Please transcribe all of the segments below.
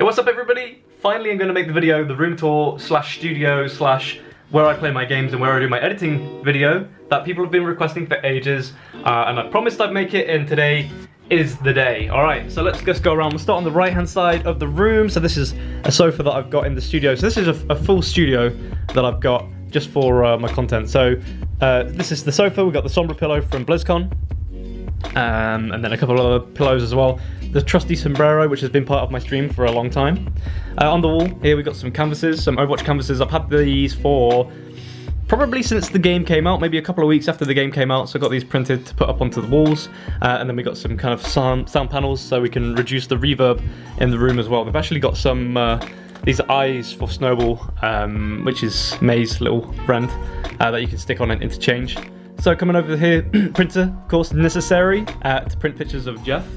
Hey, what's up everybody? Finally I'm going to make the video, the room tour slash studio slash where I play my games and where I do my editing video that people have been requesting for ages, and I promised I'd make it, and today is the day. Alright, so let's just go around. We'll start on the right hand side of the room. So this is a sofa that I've got in the studio. So this is a full studio that I've got just for my content. So this is the sofa. We've got the Sombra pillow from BlizzCon, and then a couple of other pillows as well. The trusty sombrero, which has been part of my stream for a long time. On the wall here we've got some canvases, some Overwatch canvases. I've had these for probably since the game came out, maybe a couple of weeks after the game came out, so I got these printed to put up onto the walls. And then we got some kind of sound panels so we can reduce the reverb in the room as well. They've actually got some, these are eyes for Snowball, which is May's little friend, that you can stick on and interchange. So coming over here, printer, of course, necessary to print pictures of Jeff.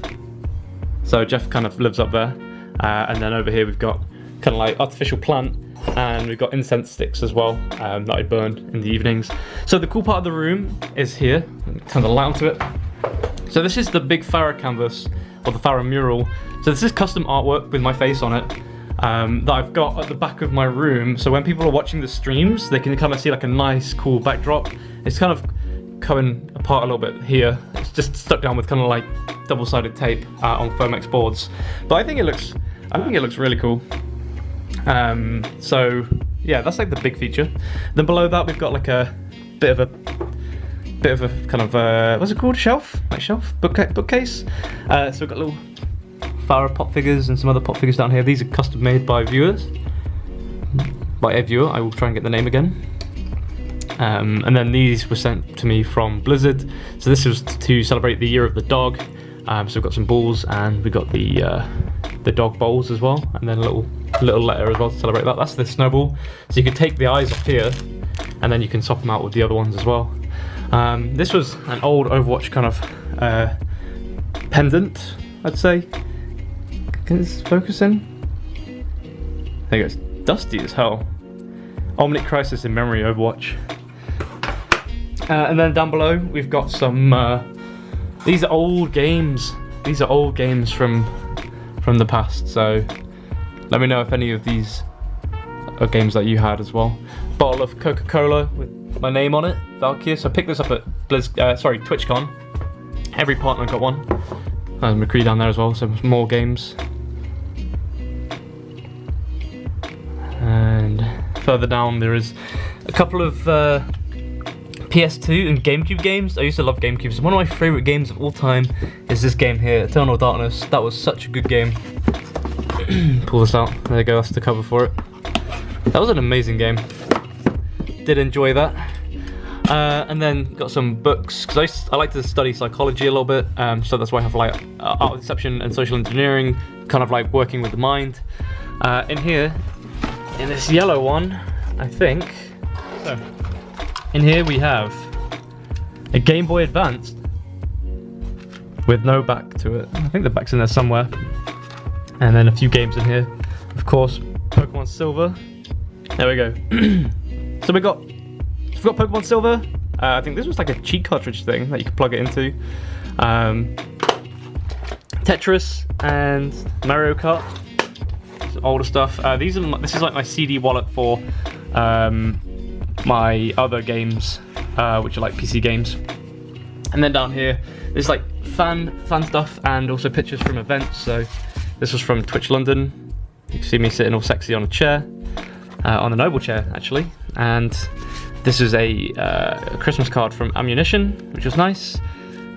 So Jeff kind of lives up there. And then over here we've got kind of like artificial plant, and we've got incense sticks as well that I burn in the evenings. So the cool part of the room is here. Turn the light onto it. So this is the big Farah canvas, or the Farah mural. So this is custom artwork with my face on it that I've got at the back of my room. So when people are watching the streams, they can kind of see like a nice, cool backdrop. It's kind of coming apart a little bit here. It's just stuck down with kind of like double-sided tape on Fomex boards. But I think it looks really cool. So yeah, that's like the big feature. Then below that we've got like a bit of a kind of what's it called? Shelf? Like shelf? Bookcase. So we've got little Farah pop figures and some other pop figures down here. These are custom made by viewers. By a viewer, I will try and get the name again. And then these were sent to me from Blizzard. So this was to celebrate the year of the dog. So we've got some balls, and we got the dog bowls as well, and then a little letter as well to celebrate that. That's the Snowball. So you can take the eyes off here, and then you can swap them out with the other ones as well. This was an old Overwatch kind of pendant, I'd say. Can this focus in? There you go. It's dusty as hell. Omnic Crisis in Memory Overwatch. And then down below we've got some. These are old games. These are old games from the past. So let me know if any of these are games that you had as well. Bottle of Coca-Cola with my name on it, Valkia. So I picked this up at TwitchCon. Every partner got one. There's McCree down there as well. So more games. And further down there is a couple of PS2 and GameCube games. I used to love GameCube. So one of my favourite games of all time is this game here, Eternal Darkness. That was such a good game. Pull this out. There you go, that's the cover for it. That was an amazing game. Did enjoy that. And then got some books, because I like to study psychology a little bit, so that's why I have like art deception and social engineering, kind of like working with the mind. In here, in this yellow one, I think, so in here we have a Game Boy Advance with no back to it. I think the back's in there somewhere. And then a few games in here. Of course, Pokemon Silver. There we go. So we've got Pokemon Silver. I think this was like a cheat cartridge thing that you could plug it into. Tetris and Mario Kart. Some older stuff. This is like my CD wallet for my other games, which are like PC games. And then down here, there's like fan stuff and also pictures from events. So this was from Twitch London. You can see me sitting all sexy on a chair, on a noble chair actually. And this is a Christmas card from Ammunition, which was nice.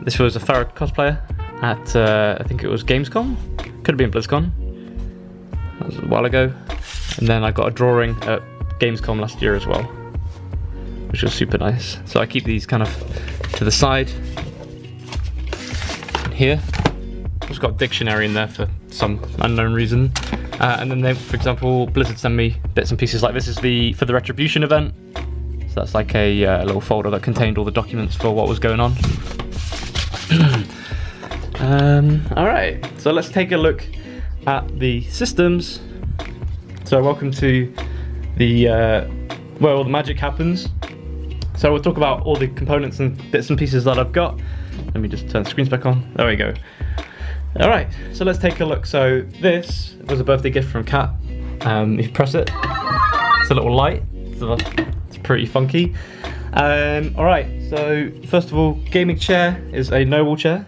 This was a Farah cosplayer at I think it was Gamescom. Could have been BlizzCon. That was a while ago. And then I got a drawing at Gamescom last year as well, which was super nice. So I keep these kind of to the side. And here, I've got a dictionary in there for some unknown reason. And then they, for example, Blizzard send me bits and pieces like this is for the Retribution event. So that's like a little folder that contained all the documents for what was going on. Alright, so let's take a look at the systems. So welcome to the where all the magic happens. So we'll talk about all the components and bits and pieces that I've got. Let me just turn the screens back on. There we go. Alright, so let's take a look. So this was a birthday gift from Kat. If you press it, it's a little light, so it's pretty funky. Alright, so first of all, gaming chair is a Noble chair.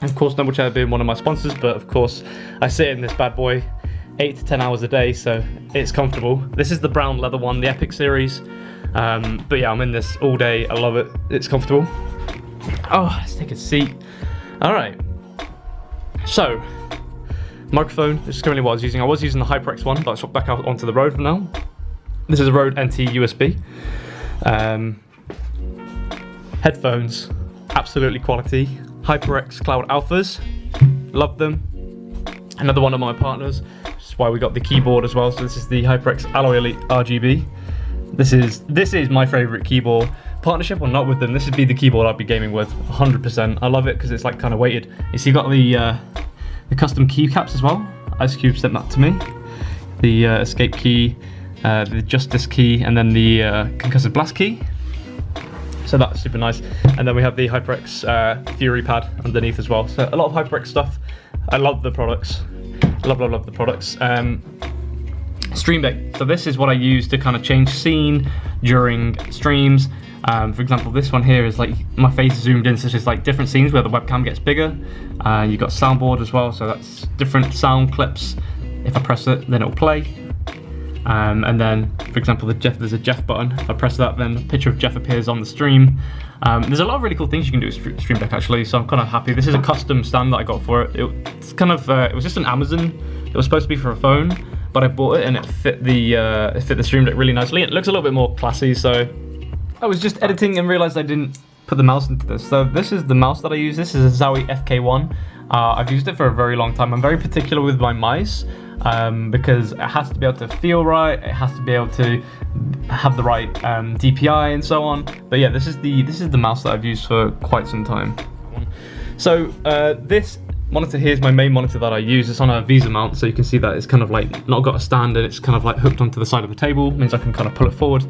Of course, Noble chair being one of my sponsors, but of course I sit in this bad boy 8 to 10 hours a day, so it's comfortable. This is the brown leather one, the Epic series. But yeah, I'm in this all day. I love it. It's comfortable. Oh, let's take a seat. Alright. So, microphone, this is currently what I was using. I was using the HyperX one, but I swapped back out onto the Rode for now. This is a Rode NT USB. Headphones, absolutely quality. HyperX Cloud Alphas, love them. Another one of my partners, which is why we got the keyboard as well. So this is the HyperX Alloy Elite RGB. This is my favorite keyboard. Partnership or not with them, this would be the keyboard I'd be gaming with, 100%. I love it because it's like kind of weighted. You see, you got the custom keycaps as well. Ice Cube sent that to me. The escape key, the Justice key, and then the concussive blast key. So that's super nice. And then we have the HyperX Fury pad underneath as well. So a lot of HyperX stuff. I love the products. Love the products. Stream Deck. So this is what I use to kind of change scene during streams. For example, this one here is like my face zoomed in, so it's just like different scenes where the webcam gets bigger. You've got soundboard as well, so that's different sound clips. If I press it, then it'll play. And then, for example, there's a Jeff button. If I press that, then a picture of Jeff appears on the stream. There's a lot of really cool things you can do with Stream Deck actually, so I'm kind of happy. This is a custom stand that I got for it. It's kind of, it was just an Amazon. It was supposed to be for a phone, but I bought it and it fit the Stream Deck really nicely. It looks a little bit more classy, so I was just editing and realized I didn't put the mouse into this. So this is the mouse that I use. This is a Zowie FK1. I've used it for a very long time. I'm very particular with my mice. Because it has to be able to feel right, it has to be able to have the right DPI and so on. But yeah, this is the mouse that I've used for quite some time. So this monitor here is my main monitor that I use. It's on a Visa mount, so you can see that it's kind of like not got a stand and it's kind of like hooked onto the side of the table. Means I can kind of pull it forward.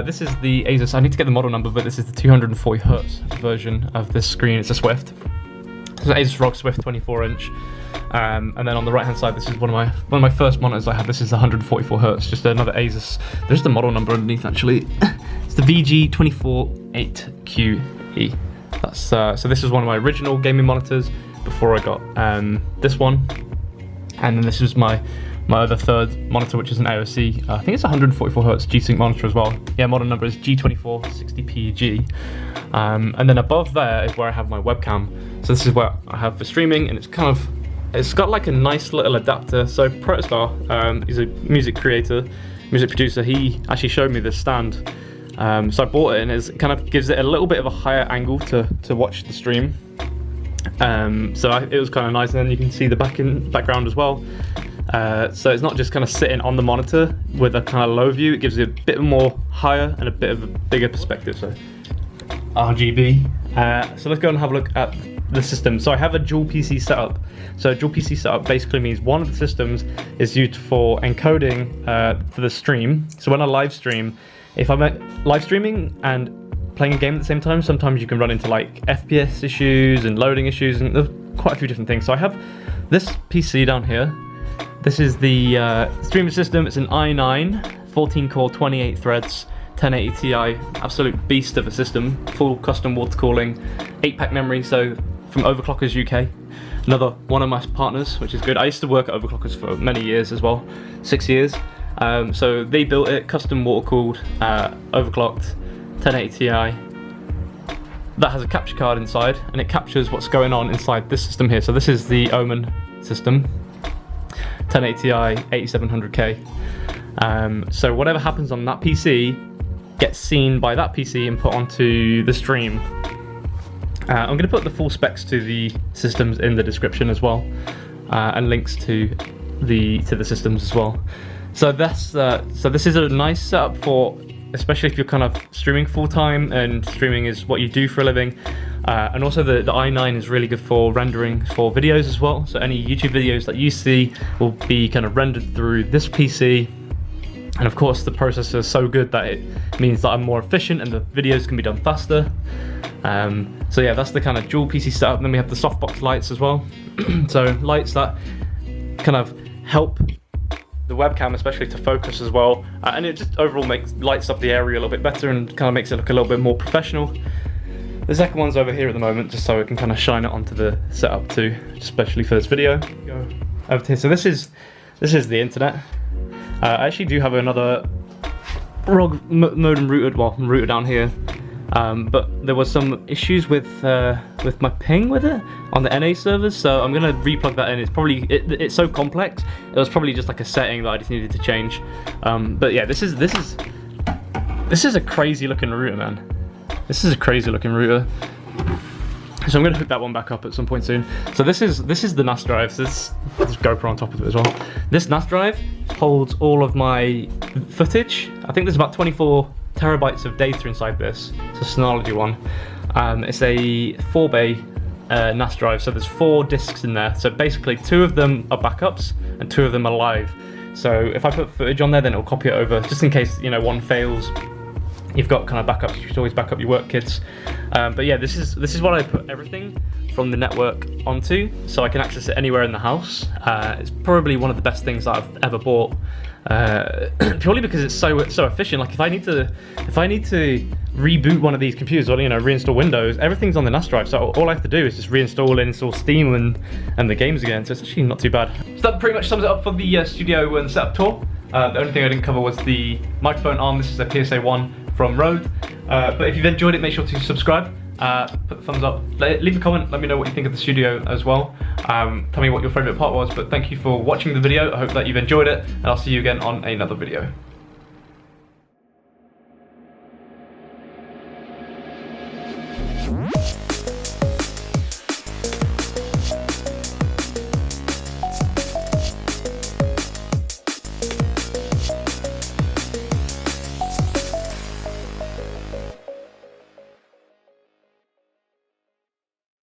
This is the Asus. I need to get the model number, but this is the 240 Hz version of this screen. It's a Swift. It's an Asus ROG Swift 24-inch. And then on the right hand side, this is one of my first monitors I had. This is 144 Hz, just another Asus. There's the model number underneath actually. It's the VG248QE. That's so this is one of my original gaming monitors before I got this one. And then this is my other third monitor, which is an AOC. I think it's 144 Hz G-Sync monitor as well. Yeah, model number is G2460PG. And then above there is where I have my webcam. So this is where I have for streaming, and it's got like a nice little adapter. So Protostar, he's a music producer. He actually showed me this stand. So I bought it, and it kind of gives it a little bit of a higher angle to watch the stream. It was kind of nice, and then you can see the background as well. So it's not just kind of sitting on the monitor with a kind of low view. It gives you a bit more higher and a bit of a bigger perspective. So RGB. So let's go and have a look at the system. So I have a dual PC setup. So a dual PC setup basically means one of the systems is used for encoding for the stream. So when I live stream, if I'm live streaming and playing a game at the same time, sometimes you can run into like FPS issues and loading issues, and there's quite a few different things. So I have this PC down here. This is the streaming system. It's an i9, 14 core, 28 threads, 1080 Ti, absolute beast of a system, full custom water cooling, 8-pack memory, so from Overclockers UK, another one of my partners, which is good. I used to work at Overclockers for many years as well, 6 years. So they built it, custom water cooled, overclocked, 1080 Ti. That has a capture card inside, and it captures what's going on inside this system here. So this is the Omen system, 1080 Ti, 8700K. So whatever happens on that PC gets seen by that PC and put onto the stream. I'm going to put the full specs to the systems in the description as well, and links to the systems as well. So this is a nice setup for, especially if you're kind of streaming full time and streaming is what you do for a living. And also the i9 is really good for rendering for videos as well. So any YouTube videos that you see will be kind of rendered through this PC. And of course the processor is so good that it means that I'm more efficient and the videos can be done faster. So yeah, that's the kind of dual PC setup. Then we have the softbox lights as well. So lights that kind of help the webcam especially to focus as well, and it just overall lights up the area a little bit better and kind of makes it look a little bit more professional. The second one's over here at the moment, just so I can kind of shine it onto the setup too, especially for this video. Go over to here. So this is the internet. I actually do have another ROG modem router, well, router down here, but there was some issues with my ping with it on the NA servers, so I'm gonna replug that in. It's probably it's so complex. It was probably just like a setting that I just needed to change. But yeah, this is a crazy looking router, man. This is a crazy looking router. So I'm going to hook that one back up at some point soon. So this is the NAS drive. So there's GoPro on top of it as well. This NAS drive holds all of my footage. I think there's about 24 terabytes of data inside this. It's a Synology one. It's a 4-bay NAS drive. So there's 4 disks in there. So basically 2 of them are backups and 2 of them are live. So if I put footage on there, then it'll copy it over just in case, you know, one fails. You've got kind of backups. You should always back up your work kits. But yeah, this is what I put everything from the network onto, so I can access it anywhere in the house. It's probably one of the best things that I've ever bought, purely because it's so efficient. Like if I need to reboot one of these computers, or you know, reinstall Windows, everything's on the NAS drive. So all I have to do is just reinstall and install Steam and the games again. So it's actually not too bad. So that pretty much sums it up for the studio and setup tour. The only thing I didn't cover was the microphone arm. This is a PSA 1 from Rode. But if you've enjoyed it, make sure to subscribe, put a thumbs up, leave a comment, let me know what you think of the studio as well. Tell me what your favourite part was, but thank you for watching the video. I hope that you've enjoyed it, and I'll see you again on another video.